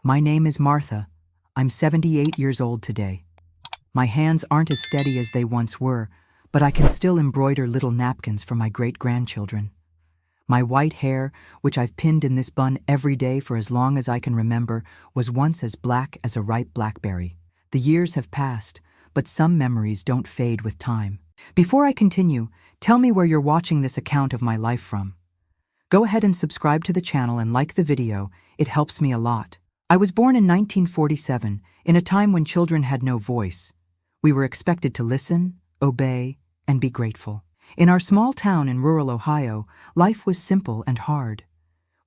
My name is Martha. I'm 78 years old today. My hands aren't as steady as they once were, but I can still embroider little napkins for my great-grandchildren. My white hair, which I've pinned in this bun every day for as long as I can remember, was once as black as a ripe blackberry. The years have passed, but some memories don't fade with time. Before I continue, tell me where you're watching this account of my life from. Go ahead and subscribe to the channel and like the video. It helps me a lot. I was born in 1947, in a time when children had no voice. We were expected to listen, obey, and be grateful. In our small town in rural Ohio, life was simple and hard.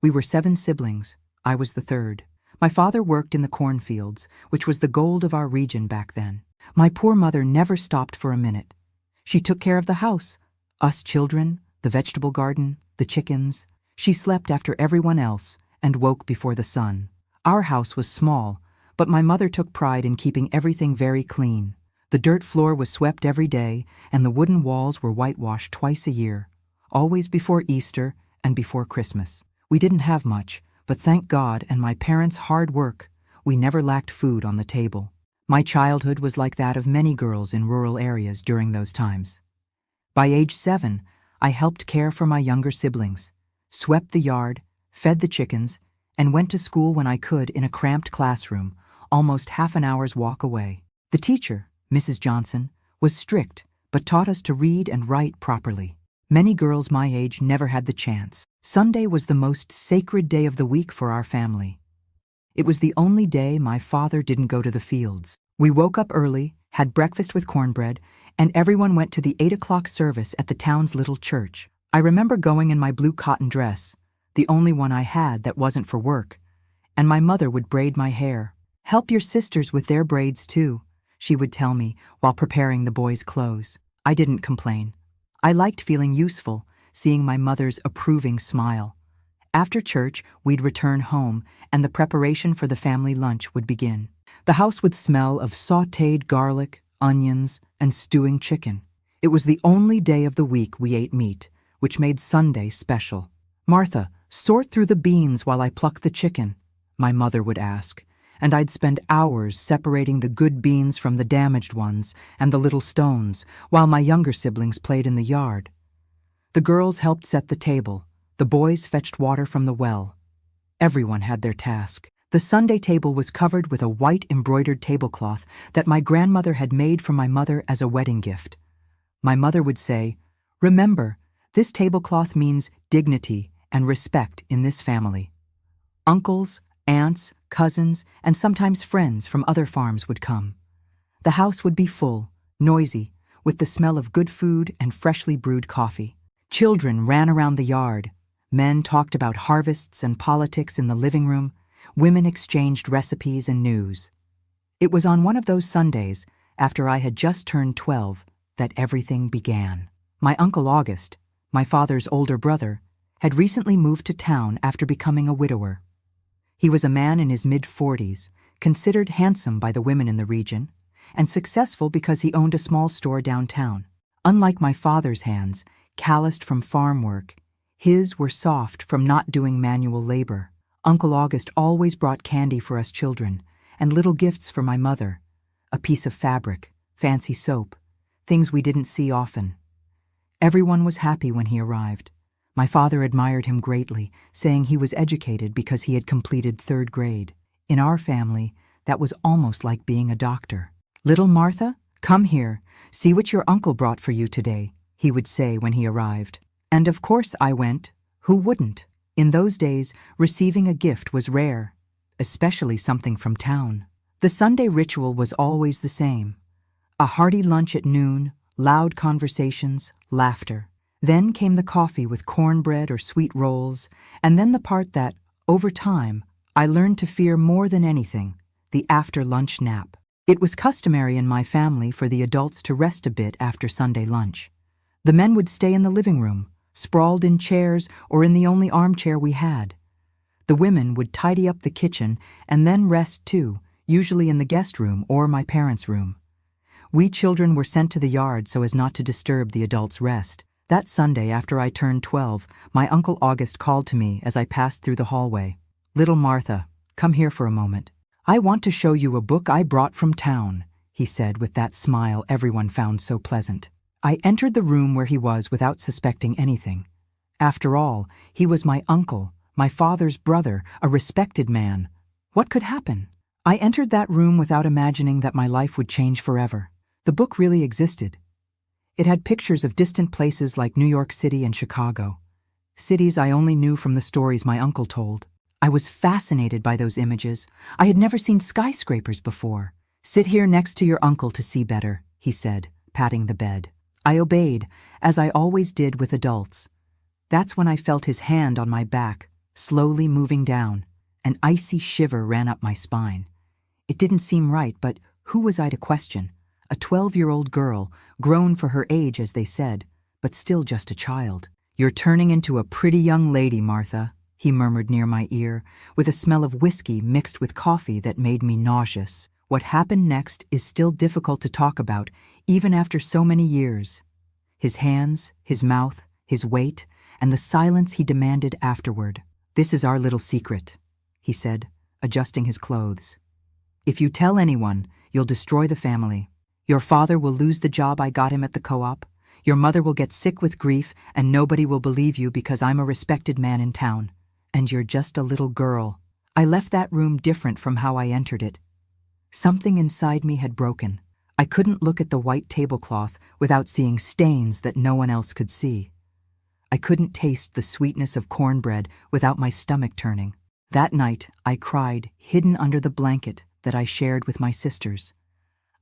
We were 7 siblings. I was the third. My father worked in the cornfields, which was the gold of our region back then. My poor mother never stopped for a minute. She took care of the house, us children, the vegetable garden, the chickens. She slept after everyone else and woke before the sun. Our house was small, but my mother took pride in keeping everything very clean. The dirt floor was swept every day, and the wooden walls were whitewashed twice a year, always before Easter and before Christmas. We didn't have much, but thank God and my parents' hard work, we never lacked food on the table. My childhood was like that of many girls in rural areas during those times. By age 7, I helped care for my younger siblings, swept the yard, fed the chickens, and went to school when I could in a cramped classroom, almost half an hour's walk away. The teacher, Mrs. Johnson, was strict, but taught us to read and write properly. Many girls my age never had the chance. Sunday was the most sacred day of the week for our family. It was the only day my father didn't go to the fields. We woke up early, had breakfast with cornbread, and everyone went to the 8 o'clock service at the town's little church. I remember going in my blue cotton dress, the only one I had that wasn't for work, and my mother would braid my hair. "Help your sisters with their braids too," she would tell me while preparing the boys' clothes. I didn't complain. I liked feeling useful, seeing my mother's approving smile. After church, we'd return home, and the preparation for the family lunch would begin. The house would smell of sautéed garlic, onions, and stewing chicken. It was the only day of the week we ate meat, which made Sunday special. "Martha, sort through the beans while I pluck the chicken," my mother would ask, and I'd spend hours separating the good beans from the damaged ones and the little stones, while my younger siblings played in the yard. The girls helped set the table. The boys fetched water from the well. Everyone had their task. The Sunday table was covered with a white embroidered tablecloth that my grandmother had made for my mother as a wedding gift. My mother would say, "Remember, this tablecloth means dignity and respect in this family." Uncles, aunts, cousins, and sometimes friends from other farms would come. The house would be full, noisy, with the smell of good food and freshly brewed coffee. Children ran around the yard. Men talked about harvests and politics in the living room. Women exchanged recipes and news. It was on one of those Sundays, after I had just turned 12, that everything began. My Uncle August, my father's older brother, had recently moved to town after becoming a widower. He was a man in his mid-40s, considered handsome by the women in the region, and successful because he owned a small store downtown. Unlike my father's hands, calloused from farm work, his were soft from not doing manual labor. Uncle August always brought candy for us children, and little gifts for my mother, a piece of fabric, fancy soap, things we didn't see often. Everyone was happy when he arrived. My father admired him greatly, saying he was educated because he had completed 3rd grade. In our family, that was almost like being a doctor. "Little Martha, come here, see what your uncle brought for you today," he would say when he arrived. And of course I went. Who wouldn't? In those days, receiving a gift was rare, especially something from town. The Sunday ritual was always the same. A hearty lunch at noon, loud conversations, laughter. Then came the coffee with cornbread or sweet rolls, and then the part that, over time, I learned to fear more than anything, the after-lunch nap. It was customary in my family for the adults to rest a bit after Sunday lunch. The men would stay in the living room, sprawled in chairs or in the only armchair we had. The women would tidy up the kitchen and then rest too, usually in the guest room or my parents' room. We children were sent to the yard so as not to disturb the adults' rest. That Sunday after I turned 12, my Uncle August called to me as I passed through the hallway. "Little Martha, come here for a moment. I want to show you a book I brought from town, he said with that smile everyone found so pleasant. I entered the room where he was without suspecting anything. After all, he was my uncle, my father's brother, a respected man. What could happen? I entered that room without imagining that my life would change forever. The book really existed. It had pictures of distant places like New York City and Chicago, cities I only knew from the stories my uncle told. I was fascinated by those images. I had never seen skyscrapers before. Sit here next to your uncle to see better, he said, patting the bed. I obeyed, as I always did with adults. That's when I felt his hand on my back, slowly moving down. An icy shiver ran up my spine. It didn't seem right, but who was I to question? A 12-year-old girl, grown for her age, as they said, but still just a child. You're turning into a pretty young lady, Martha, he murmured near my ear, with a smell of whiskey mixed with coffee that made me nauseous. What happened next is still difficult to talk about, even after so many years. His hands, his mouth, his weight, and the silence he demanded afterward. This is our little secret, he said, adjusting his clothes. If you tell anyone, you'll destroy the family. Your father will lose the job I got him at the co-op. Your mother will get sick with grief, and nobody will believe you because I'm a respected man in town. And you're just a little girl. I left that room different from how I entered it. Something inside me had broken. I couldn't look at the white tablecloth without seeing stains that no one else could see. I couldn't taste the sweetness of cornbread without my stomach turning. That night, I cried, hidden under the blanket that I shared with my sisters.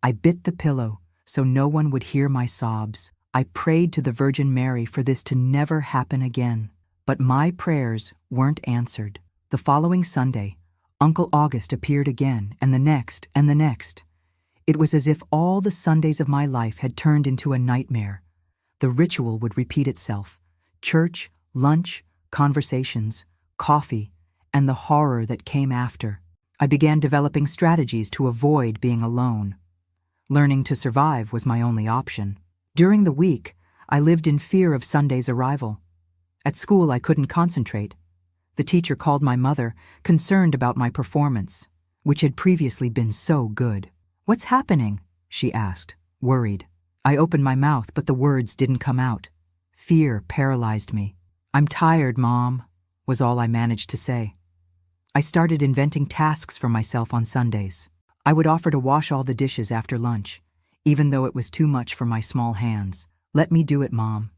I bit the pillow so no one would hear my sobs. I prayed to the Virgin Mary for this to never happen again. But my prayers weren't answered. The following Sunday, Uncle August appeared again, and the next, and the next. It was as if all the Sundays of my life had turned into a nightmare. The ritual would repeat itself. Church, lunch, conversations, coffee, and the horror that came after. I began developing strategies to avoid being alone. Learning to survive was my only option. During the week, I lived in fear of Sunday's arrival. At school, I couldn't concentrate. The teacher called my mother, concerned about my performance, which had previously been so good. "What's happening?" she asked, worried. I opened my mouth, but the words didn't come out. Fear paralyzed me. "I'm tired, Mom," was all I managed to say. I started inventing tasks for myself on Sundays. I would offer to wash all the dishes after lunch, even though it was too much for my small hands. "Let me do it, Mom.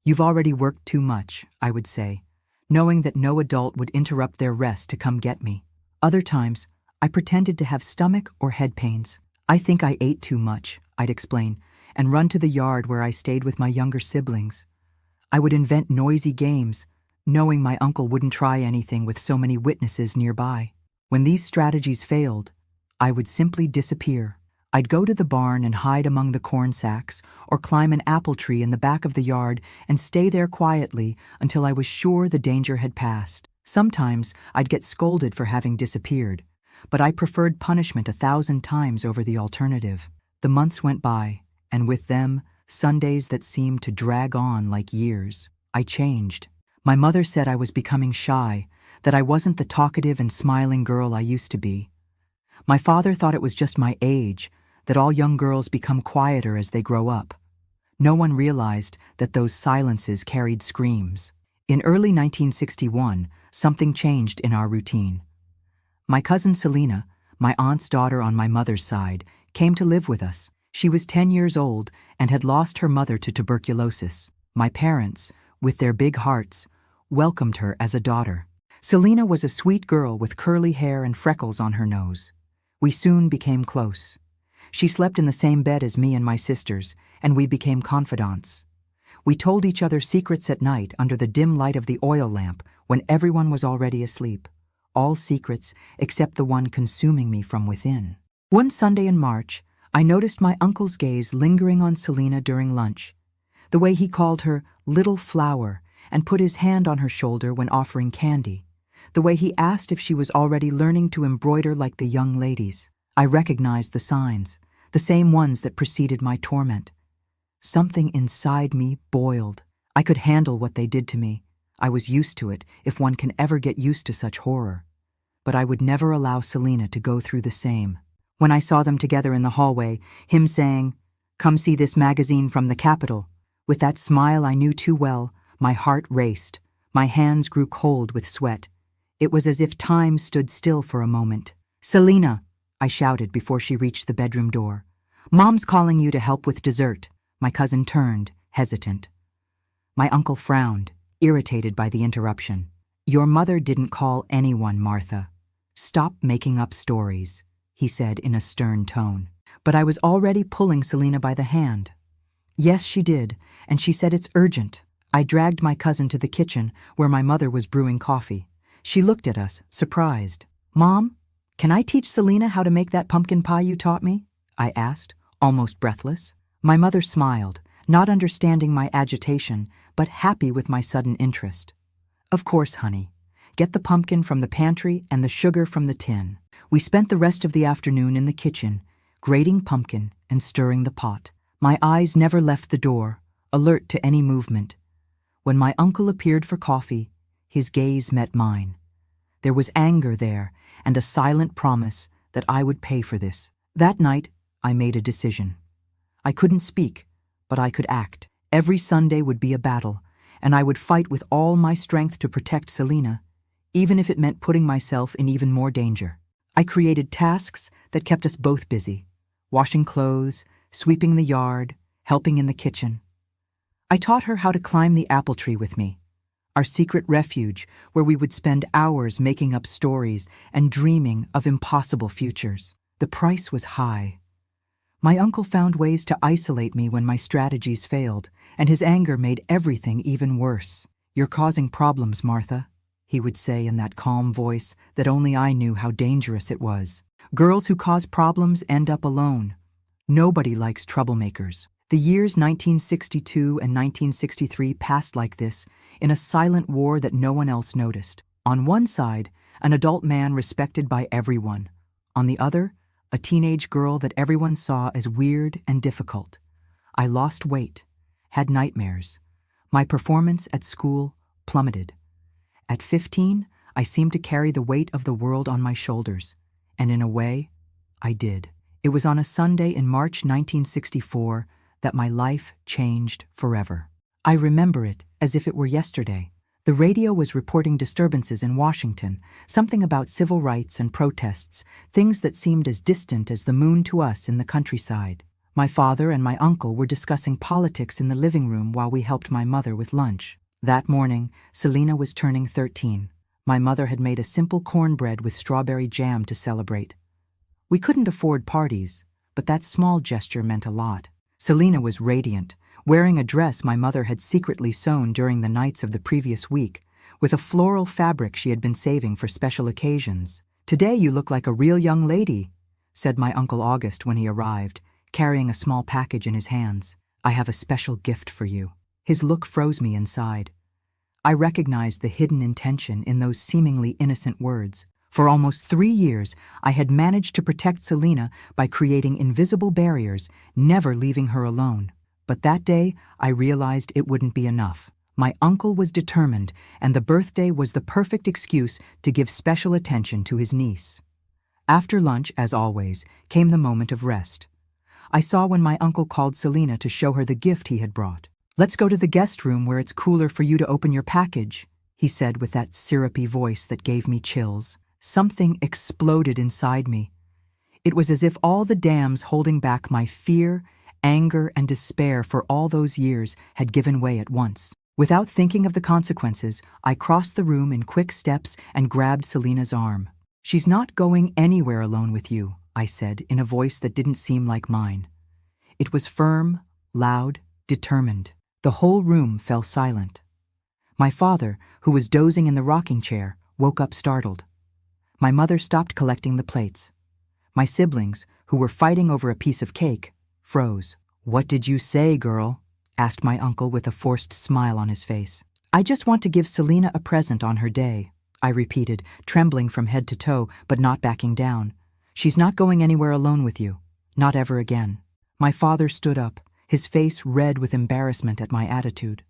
You've already worked too much," I would say, knowing that no adult would interrupt their rest to come get me. Other times, I pretended to have stomach or head pains. "I think I ate too much," I'd explain, and run to the yard where I stayed with my younger siblings. I would invent noisy games, knowing my uncle wouldn't try anything with so many witnesses nearby. When these strategies failed, I would simply disappear. I'd go to the barn and hide among the corn sacks, or climb an apple tree in the back of the yard and stay there quietly until I was sure the danger had passed. Sometimes I'd get scolded for having disappeared, but I preferred punishment 1,000 times over the alternative. The months went by, and with them, Sundays that seemed to drag on like years. I changed. My mother said I was becoming shy, that I wasn't the talkative and smiling girl I used to be. My father thought it was just my age, that all young girls become quieter as they grow up. No one realized that those silences carried screams. In early 1961, something changed in our routine. My cousin Selena, my aunt's daughter on my mother's side, came to live with us. She was 10 years old and had lost her mother to tuberculosis. My parents, with their big hearts, welcomed her as a daughter. Selena was a sweet girl with curly hair and freckles on her nose. We soon became close. She slept in the same bed as me and my sisters, and we became confidants. We told each other secrets at night under the dim light of the oil lamp when everyone was already asleep. All secrets except the one consuming me from within. One Sunday in March, I noticed my uncle's gaze lingering on Selena during lunch. The way he called her "little flower" and put his hand on her shoulder when offering candy. The way he asked if she was already learning to embroider like the young ladies. I recognized the signs, the same ones that preceded my torment. Something inside me boiled. I could handle what they did to me. I was used to it, if one can ever get used to such horror. but I would never allow Selena to go through the same. When I saw them together in the hallway, him saying, "Come see this magazine from the Capitol," with that smile I knew too well, my heart raced. My hands grew cold with sweat. It was as if time stood still for a moment. "Selena," I shouted before she reached the bedroom door. "Mom's calling you to help with dessert." My cousin turned, hesitant. My uncle frowned, irritated by the interruption. "Your mother didn't call anyone, Martha. Stop making up stories," he said in a stern tone. But I was already pulling Selena by the hand. "Yes, she did, and she said it's urgent." I dragged my cousin to the kitchen where my mother was brewing coffee. She looked at us, surprised. "Mom, can I teach Selena how to make that pumpkin pie you taught me?" I asked, almost breathless. My mother smiled, not understanding my agitation, but happy with my sudden interest. "Of course, honey. Get the pumpkin from the pantry and the sugar from the tin." We spent the rest of the afternoon in the kitchen, grating pumpkin and stirring the pot. My eyes never left the door, alert to any movement. When my uncle appeared for coffee, his gaze met mine. There was anger there and a silent promise that I would pay for this. That night, I made a decision. I couldn't speak, but I could act. Every Sunday would be a battle, and I would fight with all my strength to protect Selena, even if it meant putting myself in even more danger. I created tasks that kept us both busy, washing clothes, sweeping the yard, helping in the kitchen. I taught her how to climb the apple tree with me, our secret refuge where we would spend hours making up stories and dreaming of impossible futures. The price was high. My uncle found ways to isolate me when my strategies failed, and his anger made everything even worse. "You're causing problems, Martha," he would say in that calm voice that only I knew how dangerous it was. "Girls who cause problems end up alone. Nobody likes troublemakers." The years 1962 and 1963 passed like this, in a silent war that no one else noticed. On one side, an adult man respected by everyone. On the other, a teenage girl that everyone saw as weird and difficult. I lost weight, had nightmares. My performance at school plummeted. At 15, I seemed to carry the weight of the world on my shoulders, and in a way, I did. It was on a Sunday in March 1964 that my life changed forever. I remember it as if it were yesterday. The radio was reporting disturbances in Washington, something about civil rights and protests, things that seemed as distant as the moon to us in the countryside. My father and my uncle were discussing politics in the living room while we helped my mother with lunch. That morning, Selena was turning 13. My mother had made a simple cornbread with strawberry jam to celebrate. We couldn't afford parties, but that small gesture meant a lot. Selena was radiant, wearing a dress my mother had secretly sewn during the nights of the previous week, with a floral fabric she had been saving for special occasions. "Today you look like a real young lady," said my Uncle August when he arrived, carrying a small package in his hands. "I have a special gift for you." His look froze me inside. I recognized the hidden intention in those seemingly innocent words. For almost 3 years, I had managed to protect Selena by creating invisible barriers, never leaving her alone. But that day, I realized it wouldn't be enough. My uncle was determined, and the birthday was the perfect excuse to give special attention to his niece. After lunch, as always, came the moment of rest. I saw when my uncle called Selena to show her the gift he had brought. "Let's go to the guest room where it's cooler for you to open your package," he said with that syrupy voice that gave me chills. Something exploded inside me. It was as if all the dams holding back my fear, anger, and despair for all those years had given way at once. Without thinking of the consequences, I crossed the room in quick steps and grabbed Selena's arm. "She's not going anywhere alone with you," I said in a voice that didn't seem like mine. It was firm, loud, determined. The whole room fell silent. My father, who was dozing in the rocking chair, woke up startled. My mother stopped collecting the plates. My siblings, who were fighting over a piece of cake, froze. "What did you say, girl?" asked my uncle with a forced smile on his face. "I just want to give Selena a present on her day," I repeated, trembling from head to toe, but not backing down. "She's not going anywhere alone with you. Not ever again." My father stood up, his face red with embarrassment at my attitude.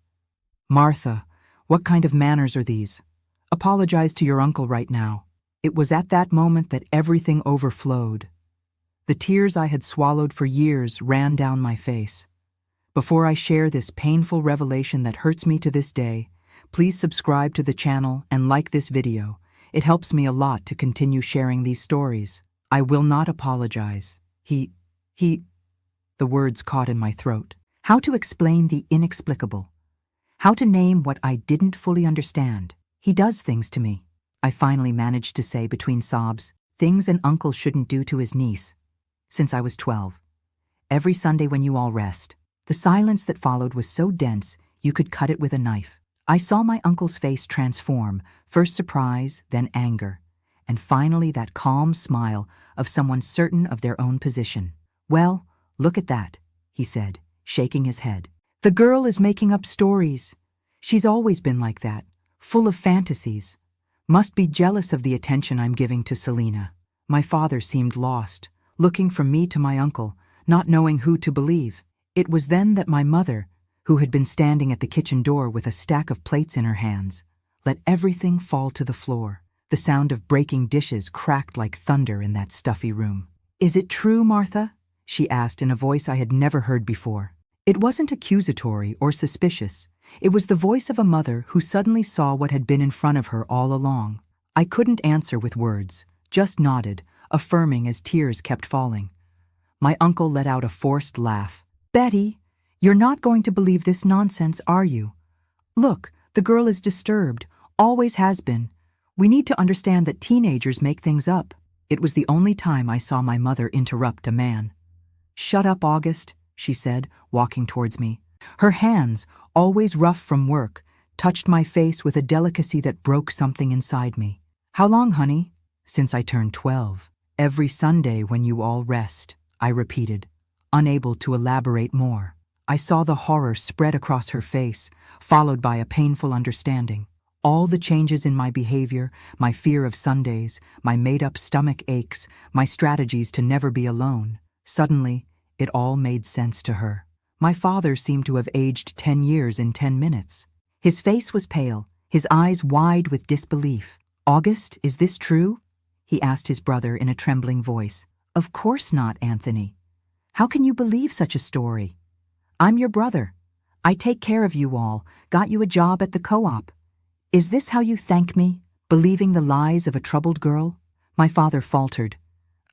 "Martha, what kind of manners are these? Apologize to your uncle right now." It was at that moment that everything overflowed. The tears I had swallowed for years ran down my face. Before I share this painful revelation that hurts me to this day, please subscribe to the channel and like this video. It helps me a lot to continue sharing these stories. I will not apologize. The words caught in my throat. How to explain the inexplicable? How to name what I didn't fully understand? He does things to me. I finally managed to say between sobs, things an uncle shouldn't do to his niece. Since I was 12. Every Sunday when you all rest. The silence that followed was so dense you could cut it with a knife. I saw my uncle's face transform, first surprise, then anger, and finally that calm smile of someone certain of their own position. "Well, look at that," he said, shaking his head. "The girl is making up stories. She's always been like that, full of fantasies. Must be jealous of the attention I'm giving to Selena." My father seemed lost, looking from me to my uncle, not knowing who to believe. It was then that my mother, who had been standing at the kitchen door with a stack of plates in her hands, let everything fall to the floor. The sound of breaking dishes cracked like thunder in that stuffy room. "Is it true, Martha?" she asked in a voice I had never heard before. It wasn't accusatory or suspicious. It was the voice of a mother who suddenly saw what had been in front of her all along. I couldn't answer with words, just nodded, affirming as tears kept falling. My uncle let out a forced laugh. "Betty, you're not going to believe this nonsense, are you? Look, the girl is disturbed, always has been. We need to understand that teenagers make things up." It was the only time I saw my mother interrupt a man. "Shut up, August," she said, walking towards me. Her hands, always rough from work, touched my face with a delicacy that broke something inside me. "How long, honey?" "Since I turned 12. Every Sunday when you all rest," I repeated, unable to elaborate more. I saw the horror spread across her face, followed by a painful understanding. All the changes in my behavior, my fear of Sundays, my made-up stomach aches, my strategies to never be alone. Suddenly, it all made sense to her. My father seemed to have aged 10 years in 10 minutes. His face was pale, his eyes wide with disbelief. "August, is this true?" he asked his brother in a trembling voice. "Of course not, Anthony. How can you believe such a story? I'm your brother. I take care of you all, got you a job at the co-op. Is this how you thank me, believing the lies of a troubled girl?" My father faltered.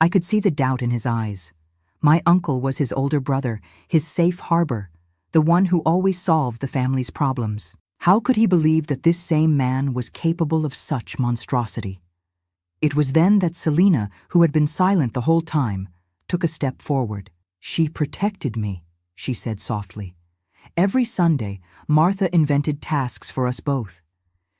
I could see the doubt in his eyes. My uncle was his older brother, his safe harbor, the one who always solved the family's problems. How could he believe that this same man was capable of such monstrosity? It was then that Selena, who had been silent the whole time, took a step forward. "She protected me," she said softly. "Every Sunday, Martha invented tasks for us both.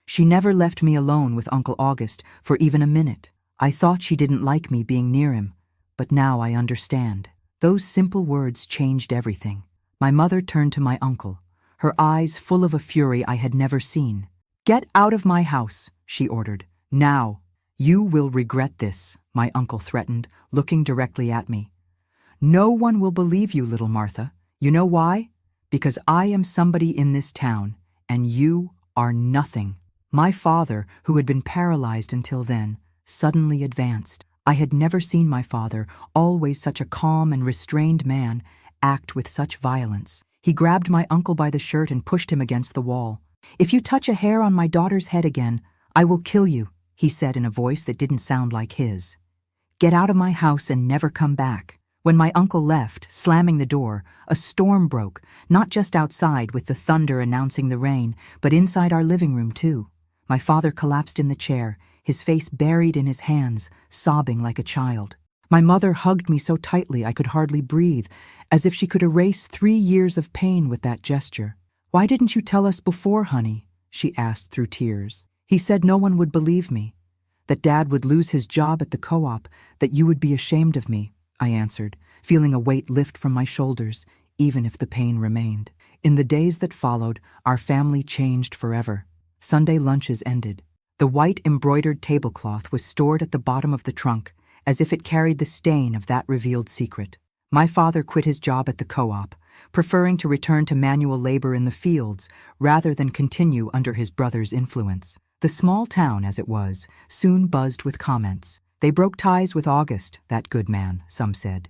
She never left me alone with Uncle August for even a minute. I thought she didn't like me being near him, but now I understand." Those simple words changed everything. My mother turned to my uncle, her eyes full of a fury I had never seen. "Get out of my house," she ordered. "Now. You will regret this," my uncle threatened, looking directly at me. "No one will believe you, little Martha. You know why? Because I am somebody in this town, and you are nothing." My father, who had been paralyzed until then, suddenly advanced. I had never seen my father, always such a calm and restrained man, act with such violence. He grabbed my uncle by the shirt and pushed him against the wall. "If you touch a hair on my daughter's head again, I will kill you," he said in a voice that didn't sound like his. "Get out of my house and never come back." When my uncle left, slamming the door, a storm broke, not just outside with the thunder announcing the rain, but inside our living room too. My father collapsed in the chair, his face buried in his hands, sobbing like a child. My mother hugged me so tightly I could hardly breathe, as if she could erase 3 years of pain with that gesture. "Why didn't you tell us before, honey?" she asked through tears. "He said no one would believe me, that Dad would lose his job at the co-op, that you would be ashamed of me," I answered, feeling a weight lift from my shoulders, even if the pain remained. In the days that followed, our family changed forever. Sunday lunches ended. The white embroidered tablecloth was stored at the bottom of the trunk, as if it carried the stain of that revealed secret. My father quit his job at the co-op, preferring to return to manual labor in the fields rather than continue under his brother's influence. The small town, as it was, soon buzzed with comments. They broke ties with August, that good man, some said.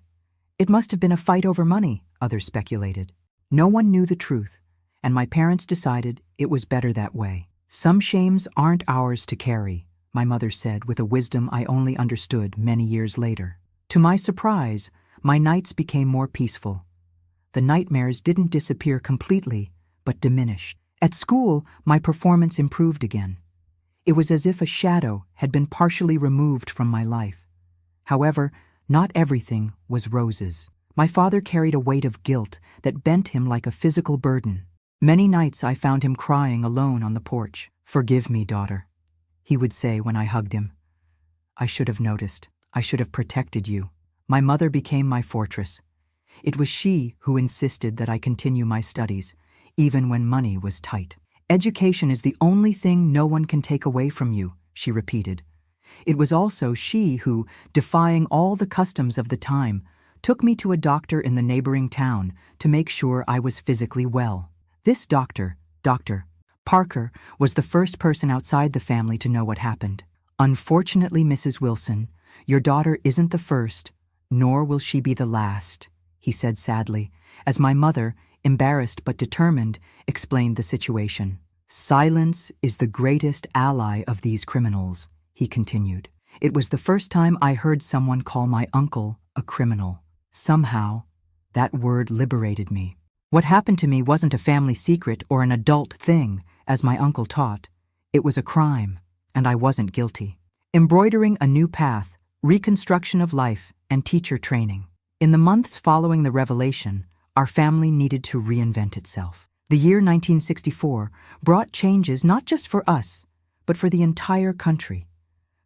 It must have been a fight over money, others speculated. No one knew the truth, and my parents decided it was better that way. Some shames aren't ours to carry, my mother said with a wisdom I only understood many years later. To my surprise, my nights became more peaceful. The nightmares didn't disappear completely, but diminished. At school, my performance improved again. It was as if a shadow had been partially removed from my life. However, not everything was roses. My father carried a weight of guilt that bent him like a physical burden. Many nights I found him crying alone on the porch. "Forgive me, daughter," he would say when I hugged him. "I should have noticed. I should have protected you." My mother became my fortress. It was she who insisted that I continue my studies, even when money was tight. "Education is the only thing no one can take away from you," she repeated. It was also she who, defying all the customs of the time, took me to a doctor in the neighboring town to make sure I was physically well. This doctor, Dr. Parker, was the first person outside the family to know what happened. "Unfortunately, Mrs. Wilson, your daughter isn't the first, nor will she be the last," he said sadly, as my mother, embarrassed but determined, explained the situation. "Silence is the greatest ally of these criminals," he continued. It was the first time I heard someone call my uncle a criminal. Somehow, that word liberated me. What happened to me wasn't a family secret or an adult thing, as my uncle taught. It was a crime, and I wasn't guilty. Embroidering a new path, reconstruction of life, and teacher training. In the months following the revelation, our family needed to reinvent itself. The year 1964 brought changes not just for us, but for the entire country.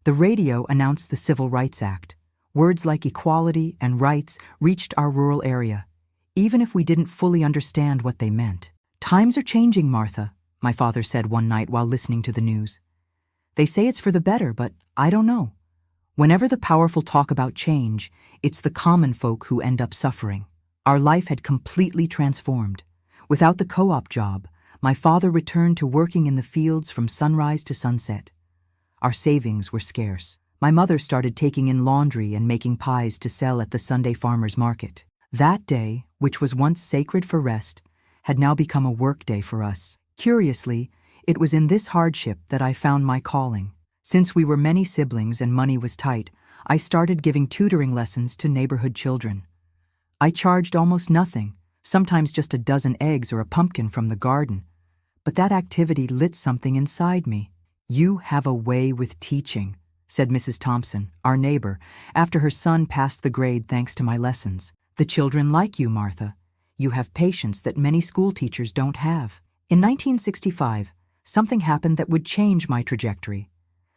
The radio announced the Civil Rights Act. Words like equality and rights reached our rural area, even if we didn't fully understand what they meant. "Times are changing, Martha," my father said one night while listening to the news. "They say it's for the better, but I don't know. Whenever the powerful talk about change, it's the common folk who end up suffering." Our life had completely transformed. Without the co-op job, my father returned to working in the fields from sunrise to sunset. Our savings were scarce. My mother started taking in laundry and making pies to sell at the Sunday farmers market. That day, which was once sacred for rest, had now become a work day for us. Curiously, it was in this hardship that I found my calling. Since we were many siblings and money was tight, I started giving tutoring lessons to neighborhood children. I charged almost nothing, sometimes just a dozen eggs or a pumpkin from the garden. But that activity lit something inside me. "You have a way with teaching," said Mrs. Thompson, our neighbor, after her son passed the grade thanks to my lessons. "The children like you, Martha. You have patience that many school teachers don't have." In 1965, something happened that would change my trajectory.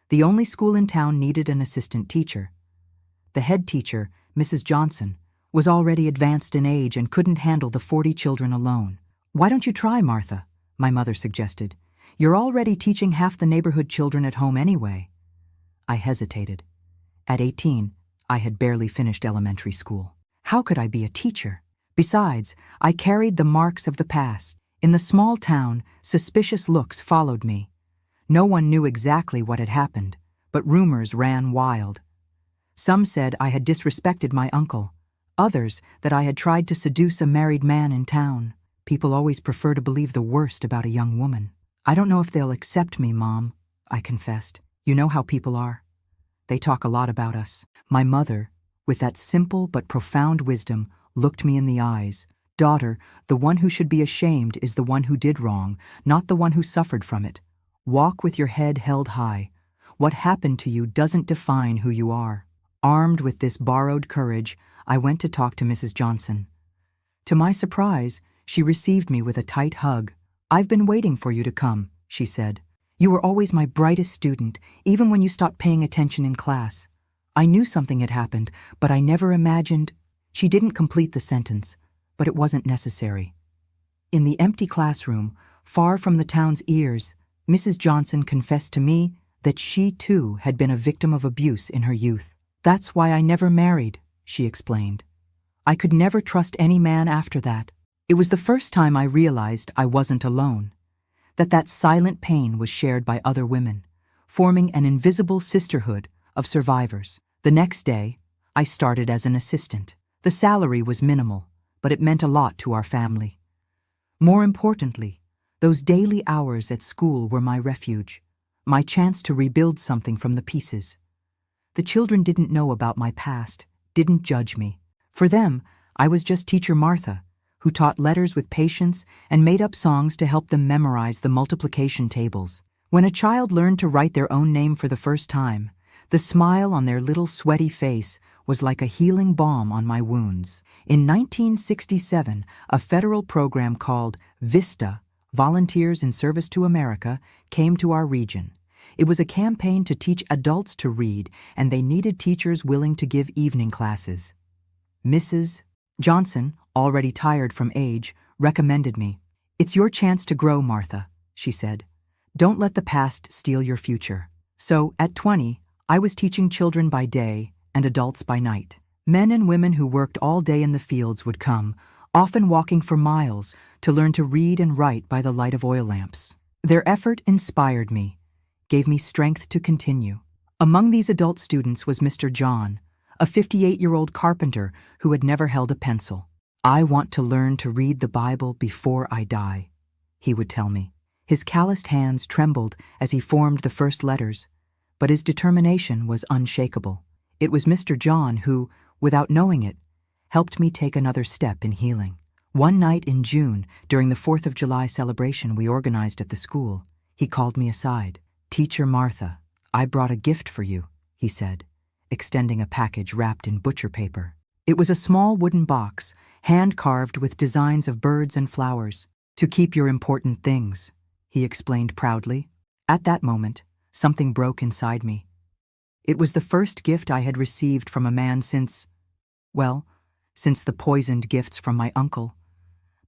The only school in town needed an assistant teacher. The head teacher, Mrs. Johnson, was already advanced in age and couldn't handle the 40 children alone. "Why don't you try, Martha?" my mother suggested. "You're already teaching half the neighborhood children at home anyway." I hesitated. At 18, I had barely finished elementary school. How could I be a teacher? Besides, I carried the marks of the past. In the small town, suspicious looks followed me. No one knew exactly what had happened, but rumors ran wild. Some said I had disrespected my uncle. Others that I had tried to seduce a married man in town. People always prefer to believe the worst about a young woman. "I don't know if they'll accept me, Mom," I confessed. "You know how people are. They talk a lot about us." My mother, with that simple but profound wisdom, looked me in the eyes. "Daughter, the one who should be ashamed is the one who did wrong, not the one who suffered from it. Walk with your head held high. What happened to you doesn't define who you are." Armed with this borrowed courage, I went to talk to Mrs. Johnson. To my surprise, she received me with a tight hug. "I've been waiting for you to come," she said. "You were always my brightest student, even when you stopped paying attention in class. I knew something had happened, but I never imagined—" She didn't complete the sentence, but it wasn't necessary. In the empty classroom, far from the town's ears, Mrs. Johnson confessed to me that she too had been a victim of abuse in her youth. "That's why I never married," she explained. "I could never trust any man after that." It was the first time I realized I wasn't alone, that silent pain was shared by other women. forming an invisible sisterhood of survivors. The next day, I started as an assistant. The salary was minimal, but it meant a lot to our family. More importantly, those daily hours at school were my refuge, my chance to rebuild something from the pieces. The children didn't know about my past, didn't judge me. For them, I was just Teacher Martha, who taught letters with patience and made up songs to help them memorize the multiplication tables. When a child learned to write their own name for the first time, the smile on their little sweaty face was like a healing balm on my wounds. In 1967, a federal program called VISTA, Volunteers in Service to America, came to our region. It was a campaign to teach adults to read, and they needed teachers willing to give evening classes. Mrs. Johnson, already tired from age, recommended me. "It's your chance to grow, Martha," she said. "Don't let the past steal your future." So, at 20, I was teaching children by day and adults by night. Men and women who worked all day in the fields would come, often walking for miles, to learn to read and write by the light of oil lamps. Their effort inspired me, gave me strength to continue. Among these adult students was Mr. John, a 58-year-old carpenter who had never held a pencil. "I want to learn to read the Bible before I die," he would tell me. His calloused hands trembled as he formed the first letters, but his determination was unshakable. It was Mr. John who, without knowing it, helped me take another step in healing. One night in June, during the 4th of July celebration we organized at the school, he called me aside. "Teacher Martha, I brought a gift for you," he said, extending a package wrapped in butcher paper. It was a small wooden box, hand-carved with designs of birds and flowers. "To keep your important things," he explained proudly. At that moment, something broke inside me. It was the first gift I had received from a man since the poisoned gifts from my uncle.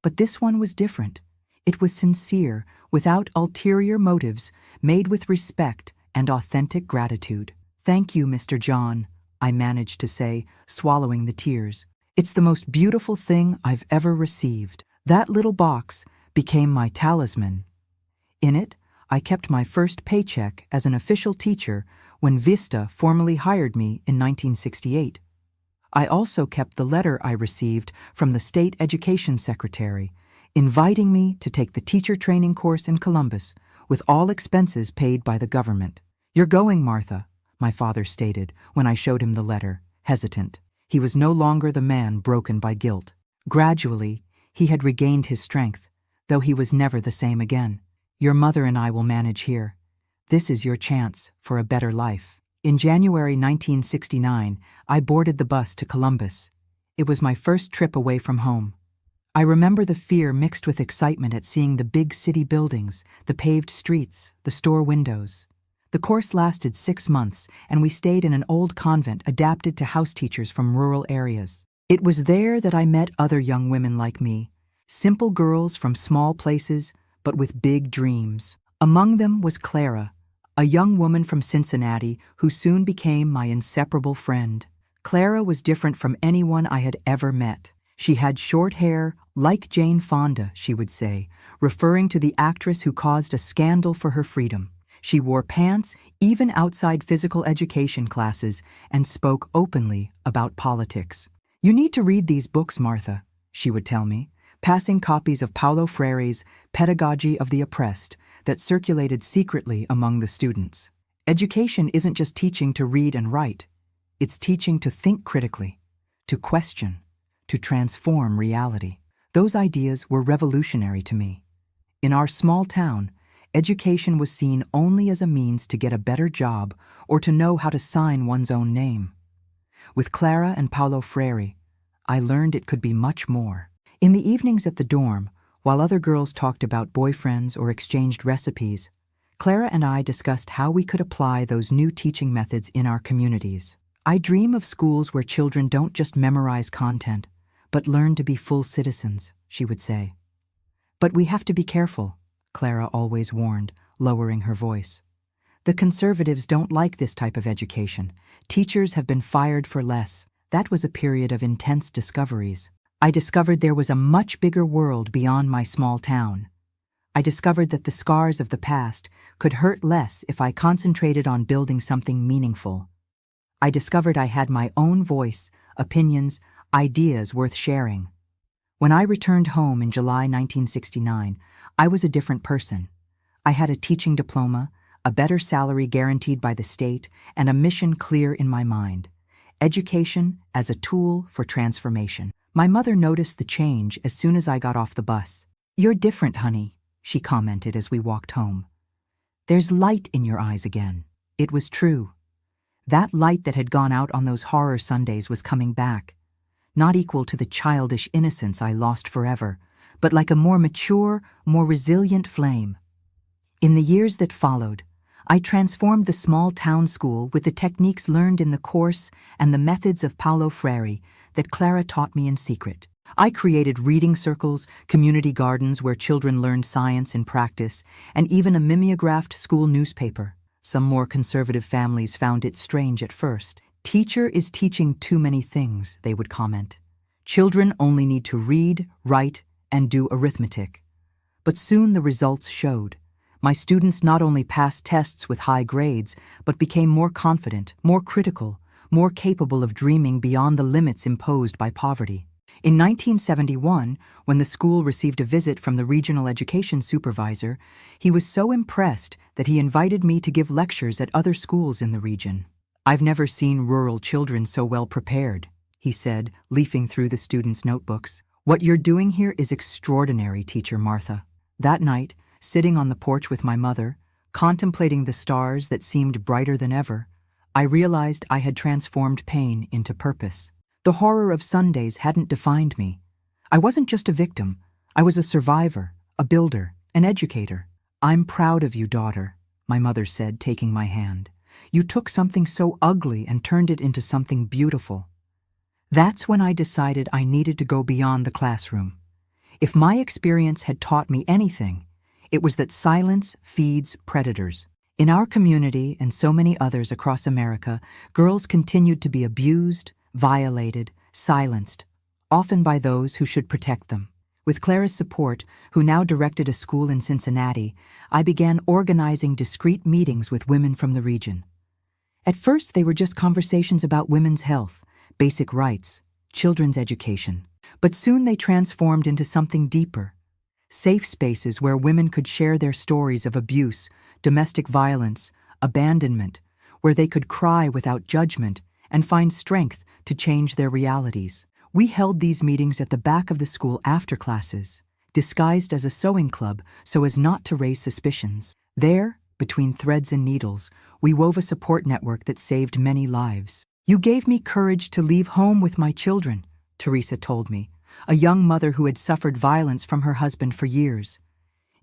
But this one was different. It was sincere, without ulterior motives, made with respect and authentic gratitude. "Thank you, Mr. John," I managed to say, swallowing the tears. "It's the most beautiful thing I've ever received." That little box became my talisman. In it, I kept my first paycheck as an official teacher when Vista formally hired me in 1968. I also kept the letter I received from the state education secretary, inviting me to take the teacher training course in Columbus, with all expenses paid by the government. "You're going, Martha," my father stated when I showed him the letter, hesitant. He was no longer the man broken by guilt. Gradually, he had regained his strength, though he was never the same again. "Your mother and I will manage here. This is your chance for a better life." In January 1969, I boarded the bus to Columbus. It was my first trip away from home. I remember the fear mixed with excitement at seeing the big city buildings, the paved streets, the store windows. The course lasted 6 months, and we stayed in an old convent adapted to house teachers from rural areas. It was there that I met other young women like me, simple girls from small places, but with big dreams. Among them was Clara, a young woman from Cincinnati who soon became my inseparable friend. Clara was different from anyone I had ever met. She had short hair, like Jane Fonda, she would say, referring to the actress who caused a scandal for her freedom. She wore pants even outside physical education classes and spoke openly about politics. "You need to read these books, Martha," she would tell me, passing copies of Paulo Freire's Pedagogy of the Oppressed that circulated secretly among the students. Education isn't just teaching to read and write. It's teaching to think critically, to question, to transform reality. Those ideas were revolutionary to me. In our small town, education was seen only as a means to get a better job or to know how to sign one's own name. With Clara and Paulo Freire, I learned it could be much more. In the evenings at the dorm, while other girls talked about boyfriends or exchanged recipes, Clara and I discussed how we could apply those new teaching methods in our communities. "I dream of schools where children don't just memorize content, but learn to be full citizens," she would say. "But we have to be careful," Clara always warned, lowering her voice. "The conservatives don't like this type of education. Teachers have been fired for less." That was a period of intense discoveries. I discovered there was a much bigger world beyond my small town. I discovered that the scars of the past could hurt less if I concentrated on building something meaningful. I discovered I had my own voice, opinions, ideas worth sharing. When I returned home in July 1969, I was a different person. I had a teaching diploma, a better salary guaranteed by the state, and a mission clear in my mind: education as a tool for transformation. My mother noticed the change as soon as I got off the bus. "You're different, honey," she commented as we walked home. "There's light in your eyes again." It was true. That light that had gone out on those horror Sundays was coming back, not equal to the childish innocence I lost forever, but like a more mature, more resilient flame. In the years that followed, I transformed the small town school with the techniques learned in the course and the methods of Paulo Freire that Clara taught me in secret. I created reading circles, community gardens where children learned science in practice, and even a mimeographed school newspaper. Some more conservative families found it strange at first. "Teacher is teaching too many things," they would comment. "Children only need to read, write, and do arithmetic." But soon the results showed. My students not only passed tests with high grades, but became more confident, more critical, more capable of dreaming beyond the limits imposed by poverty. In 1971, when the school received a visit from the regional education supervisor, he was so impressed that he invited me to give lectures at other schools in the region. "I've never seen rural children so well prepared," he said, leafing through the students' notebooks. "What you're doing here is extraordinary, Teacher Martha." That night, sitting on the porch with my mother, contemplating the stars that seemed brighter than ever, I realized I had transformed pain into purpose. The horror of Sundays hadn't defined me. I wasn't just a victim. I was a survivor, a builder, an educator. "I'm proud of you, daughter," my mother said, taking my hand. "You took something so ugly and turned it into something beautiful." That's when I decided I needed to go beyond the classroom. If my experience had taught me anything, it was that silence feeds predators. In our community and so many others across America, girls continued to be abused, violated, silenced, often by those who should protect them. With Clara's support, who now directed a school in Cincinnati, I began organizing discreet meetings with women from the region. At first, they were just conversations about women's health, basic rights, children's education. But soon they transformed into something deeper. Safe spaces where women could share their stories of abuse, domestic violence, abandonment, where they could cry without judgment and find strength to change their realities. We held these meetings at the back of the school after classes, disguised as a sewing club so as not to raise suspicions. There, between threads and needles, we wove a support network that saved many lives. "You gave me courage to leave home with my children," Teresa told me, a young mother who had suffered violence from her husband for years.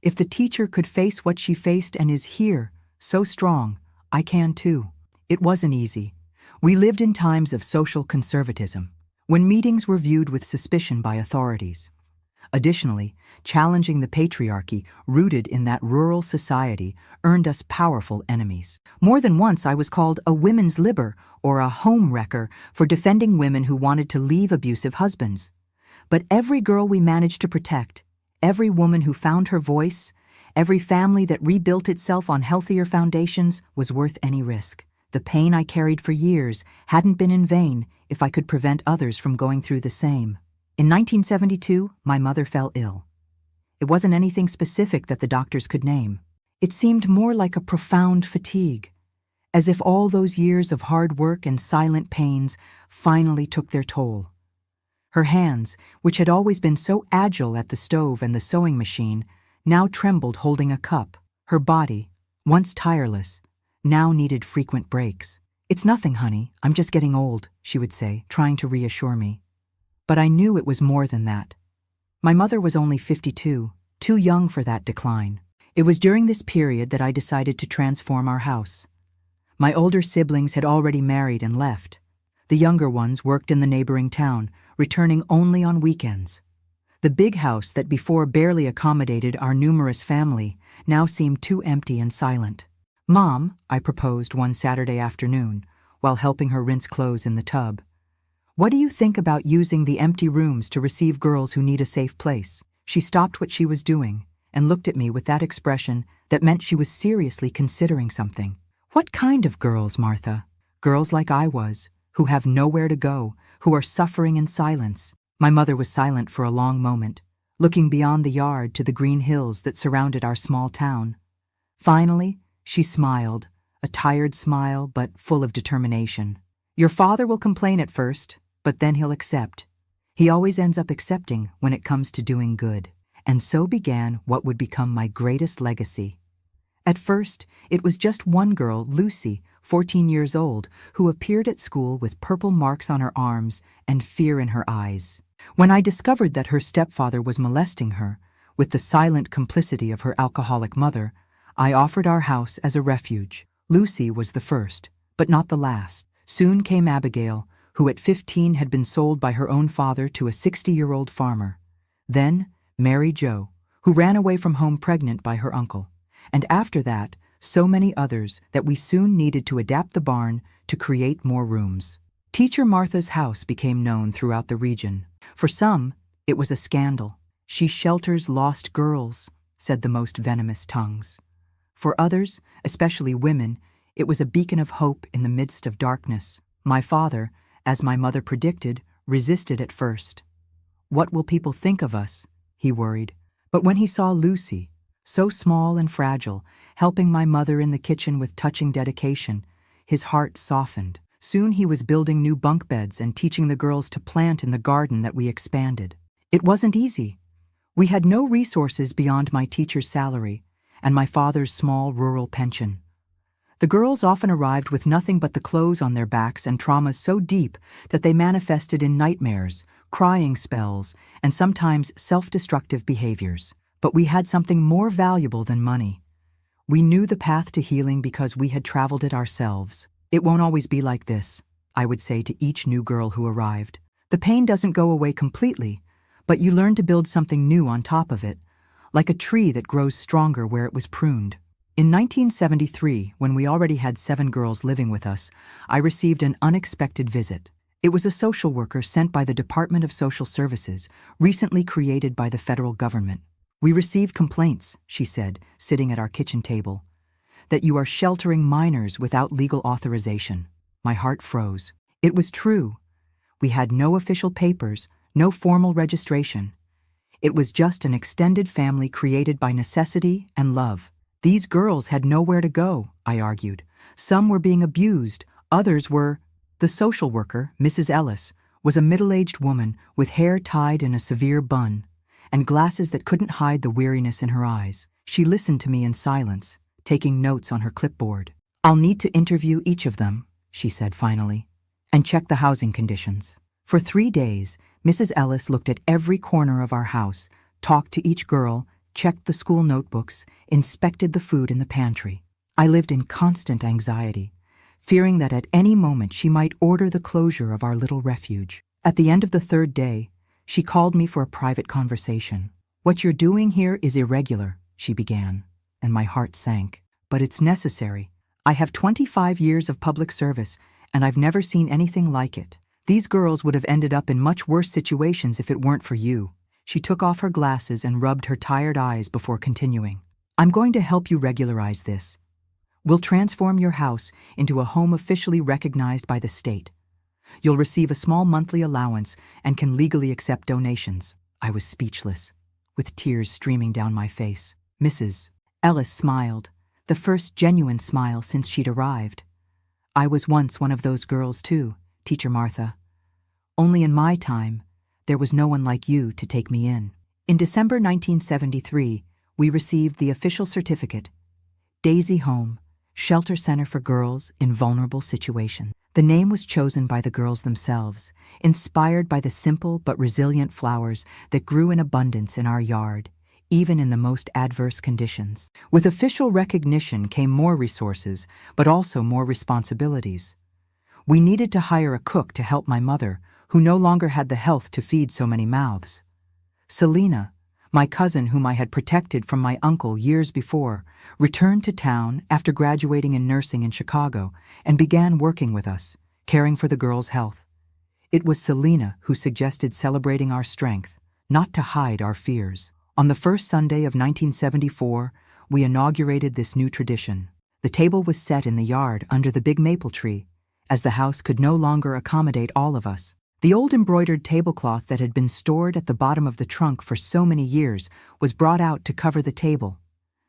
"If the teacher could face what she faced and is here, so strong, I can too." It wasn't easy. We lived in times of social conservatism, when meetings were viewed with suspicion by authorities. Additionally, challenging the patriarchy rooted in that rural society earned us powerful enemies. More than once I was called a women's liber or a home wrecker for defending women who wanted to leave abusive husbands. But every girl we managed to protect, every woman who found her voice, every family that rebuilt itself on healthier foundations was worth any risk. The pain I carried for years hadn't been in vain if I could prevent others from going through the same. In 1972, my mother fell ill. It wasn't anything specific that the doctors could name. It seemed more like a profound fatigue, as if all those years of hard work and silent pains finally took their toll. Her hands, which had always been so agile at the stove and the sewing machine, now trembled holding a cup. Her body, once tireless, now needed frequent breaks. "It's nothing, honey, I'm just getting old," she would say, trying to reassure me. But I knew it was more than that. My mother was only 52, too young for that decline. It was during this period that I decided to transform our house. My older siblings had already married and left. The younger ones worked in the neighboring town, returning only on weekends. The big house that before barely accommodated our numerous family now seemed too empty and silent. "Mom," I proposed one Saturday afternoon, while helping her rinse clothes in the tub, "what do you think about using the empty rooms to receive girls who need a safe place?" She stopped what she was doing and looked at me with that expression That meant she was seriously considering something. What kind of girls, Martha? Girls like I was, who have nowhere to go, who are suffering in silence. My mother was silent for a long moment, looking beyond the yard to the green hills that surrounded our small town. Finally, she smiled, a tired smile but full of determination. Your father will complain at first, but then he'll accept. He always ends up accepting when it comes to doing good. And so began what would become my greatest legacy. At first, it was just one girl, Lucy, 14 years old, who appeared at school with purple marks on her arms and fear in her eyes. When I discovered that her stepfather was molesting her, with the silent complicity of her alcoholic mother, I offered our house as a refuge. Lucy was the first, but not the last. Soon came Abigail, who at 15 had been sold by her own father to a 60-year-old farmer. Then, Mary Jo, who ran away from home pregnant by her uncle. And after that, so many others that we soon needed to adapt the barn to create more rooms. Teacher Martha's house became known throughout the region. For some, it was a scandal. She shelters lost girls, said the most venomous tongues. For others, especially women, it was a beacon of hope in the midst of darkness. My father, as my mother predicted, resisted at first. What will people think of us? He worried. But when he saw Lucy, so small and fragile, helping my mother in the kitchen with touching dedication, his heart softened. Soon he was building new bunk beds and teaching the girls to plant in the garden that we expanded. It wasn't easy. We had no resources beyond my teacher's salary and my father's small rural pension. The girls often arrived with nothing but the clothes on their backs and traumas so deep that they manifested in nightmares, crying spells, and sometimes self-destructive behaviors. But we had something more valuable than money. We knew the path to healing because we had traveled it ourselves. It won't always be like this, I would say to each new girl who arrived. The pain doesn't go away completely, but you learn to build something new on top of it, like a tree that grows stronger where it was pruned. In 1973, when we already had 7 girls living with us, I received an unexpected visit. It was a social worker sent by the Department of Social Services, recently created by the federal government. We received complaints, she said, sitting at our kitchen table, that you are sheltering minors without legal authorization. My heart froze. It was true. We had no official papers, no formal registration. It was just an extended family created by necessity and love. These girls had nowhere to go, I argued. Some were being abused, others were. The social worker, Mrs. Ellis, was a middle-aged woman with hair tied in a severe bun and glasses that couldn't hide the weariness in her eyes. She listened to me in silence, taking notes on her clipboard. I'll need to interview each of them, she said finally, and check the housing conditions. For 3 days, Mrs. Ellis looked at every corner of our house, talked to each girl, checked the school notebooks, inspected the food in the pantry. I lived in constant anxiety, fearing that at any moment she might order the closure of our little refuge. At the end of the 3rd day, she called me for a private conversation. What you're doing here is irregular, she began, and my heart sank. But it's necessary. I have 25 years of public service, and I've never seen anything like it. These girls would have ended up in much worse situations if it weren't for you. She took off her glasses and rubbed her tired eyes before continuing. I'm going to help you regularize this. We'll transform your house into a home officially recognized by the state. You'll receive a small monthly allowance and can legally accept donations. I was speechless, with tears streaming down my face. Mrs. Ellis smiled, the first genuine smile since she'd arrived. I was once one of those girls too, Teacher Martha. Only in my time, there was no one like you to take me in. In December 1973, we received the official certificate, Daisy Home, Shelter Center for Girls in Vulnerable Situations. The name was chosen by the girls themselves, inspired by the simple but resilient flowers that grew in abundance in our yard, even in the most adverse conditions. With official recognition came more resources, but also more responsibilities. We needed to hire a cook to help my mother, who no longer had the health to feed so many mouths. Selena, my cousin whom I had protected from my uncle years before, returned to town after graduating in nursing in Chicago and began working with us, caring for the girls' health. It was Selena who suggested celebrating our strength, not to hide our fears. On the first Sunday of 1974, we inaugurated this new tradition. The table was set in the yard under the big maple tree, as the house could no longer accommodate all of us. The old embroidered tablecloth that had been stored at the bottom of the trunk for so many years was brought out to cover the table,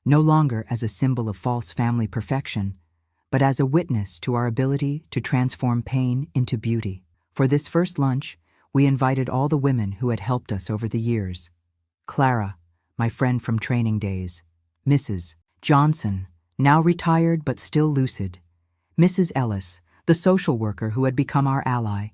no longer as a symbol of false family perfection, but as a witness to our ability to transform pain into beauty. For this first lunch, we invited all the women who had helped us over the years. Clara, my friend from training days, Mrs. Johnson, now retired but still lucid, Mrs. Ellis, the social worker who had become our ally,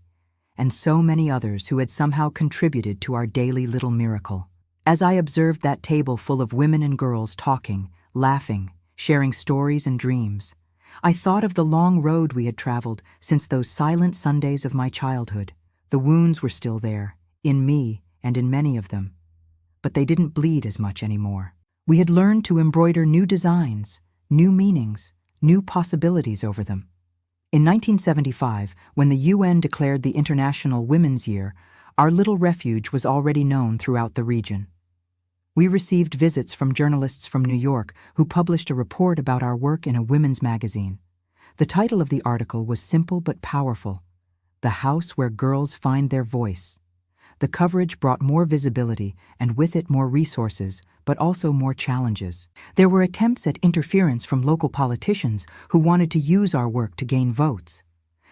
and so many others who had somehow contributed to our daily little miracle. As I observed that table full of women and girls talking, laughing, sharing stories and dreams, I thought of the long road we had traveled since those silent Sundays of my childhood. The wounds were still there, in me and in many of them, but they didn't bleed as much anymore. We had learned to embroider new designs, new meanings, new possibilities over them. In 1975, when the UN declared the International Women's Year, our little refuge was already known throughout the region. We received visits from journalists from New York who published a report about our work in a women's magazine. The title of the article was simple but powerful: "The House Where Girls Find Their Voice." The coverage brought more visibility and with it more resources, but also more challenges. There were attempts at interference from local politicians who wanted to use our work to gain votes.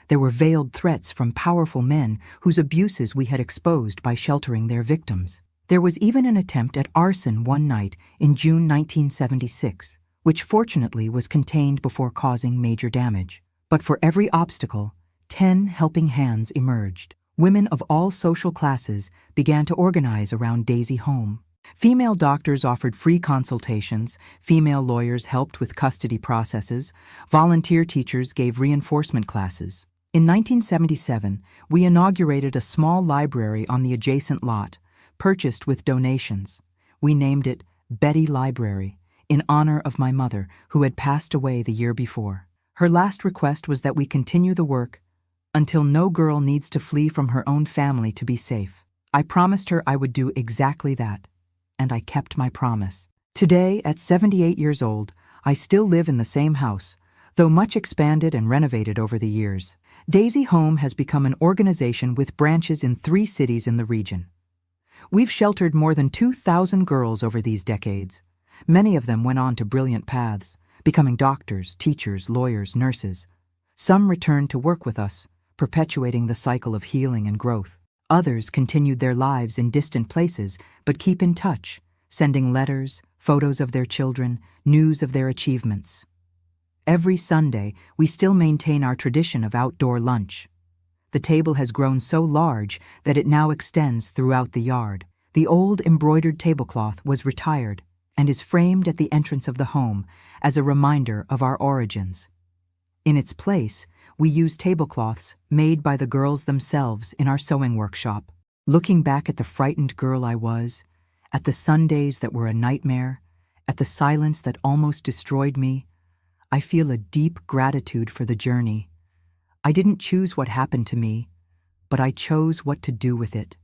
There were veiled threats from powerful men whose abuses we had exposed by sheltering their victims. There was even an attempt at arson one night in June 1976, which fortunately was contained before causing major damage. But for every obstacle, 10 helping hands emerged. Women of all social classes began to organize around Daisy Home. Female doctors offered free consultations, female lawyers helped with custody processes, volunteer teachers gave reinforcement classes. In 1977, we inaugurated a small library on the adjacent lot, purchased with donations. We named it Betty Library, in honor of my mother, who had passed away the year before. Her last request was that we continue the work until no girl needs to flee from her own family to be safe. I promised her I would do exactly that, and I kept my promise. Today, at 78 years old, I still live in the same house, though much expanded and renovated over the years. Daisy Home has become an organization with branches in 3 cities in the region. We've sheltered more than 2,000 girls over these decades. Many of them went on to brilliant paths, becoming doctors, teachers, lawyers, nurses. Some returned to work with us, perpetuating the cycle of healing and growth. Others continued their lives in distant places, but keep in touch, sending letters, photos of their children, news of their achievements. Every Sunday, we still maintain our tradition of outdoor lunch. The table has grown so large that it now extends throughout the yard. The old embroidered tablecloth was retired and is framed at the entrance of the home as a reminder of our origins. In its place, we use tablecloths made by the girls themselves in our sewing workshop. Looking back at the frightened girl I was, at the Sundays that were a nightmare, at the silence that almost destroyed me, I feel a deep gratitude for the journey. I didn't choose what happened to me, but I chose what to do with it.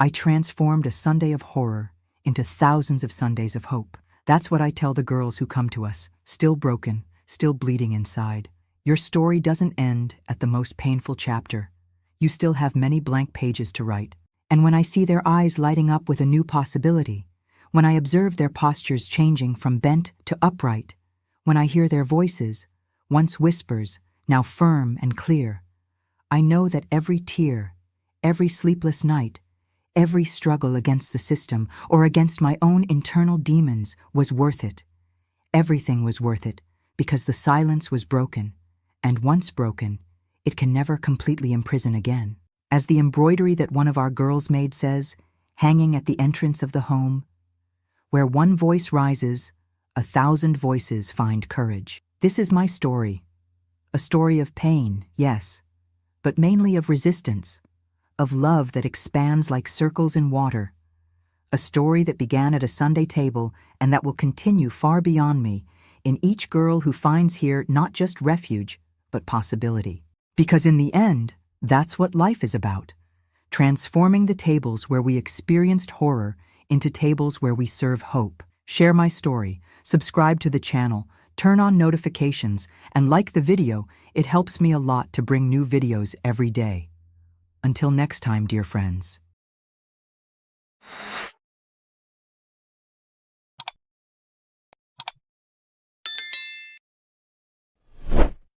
I transformed a Sunday of horror into thousands of Sundays of hope. That's what I tell the girls who come to us, still broken, still bleeding inside. Your story doesn't end at the most painful chapter. You still have many blank pages to write. And when I see their eyes lighting up with a new possibility, when I observe their postures changing from bent to upright, when I hear their voices, once whispers, now firm and clear, I know that every tear, every sleepless night, every struggle against the system or against my own internal demons was worth it. Everything was worth it because the silence was broken, and once broken, it can never completely imprison again. As the embroidery that one of our girls made says, hanging at the entrance of the home, where one voice rises, 1,000 voices find courage. This is my story. A story of pain, yes, but mainly of resistance, of love that expands like circles in water. A story that began at a Sunday table and that will continue far beyond me, in each girl who finds here not just refuge, but possibility. Because in the end, that's what life is about. Transforming the tables where we experienced horror into tables where we serve hope. Share my story, subscribe to the channel, turn on notifications, and like the video. It helps me a lot to bring new videos every day. Until next time, dear friends.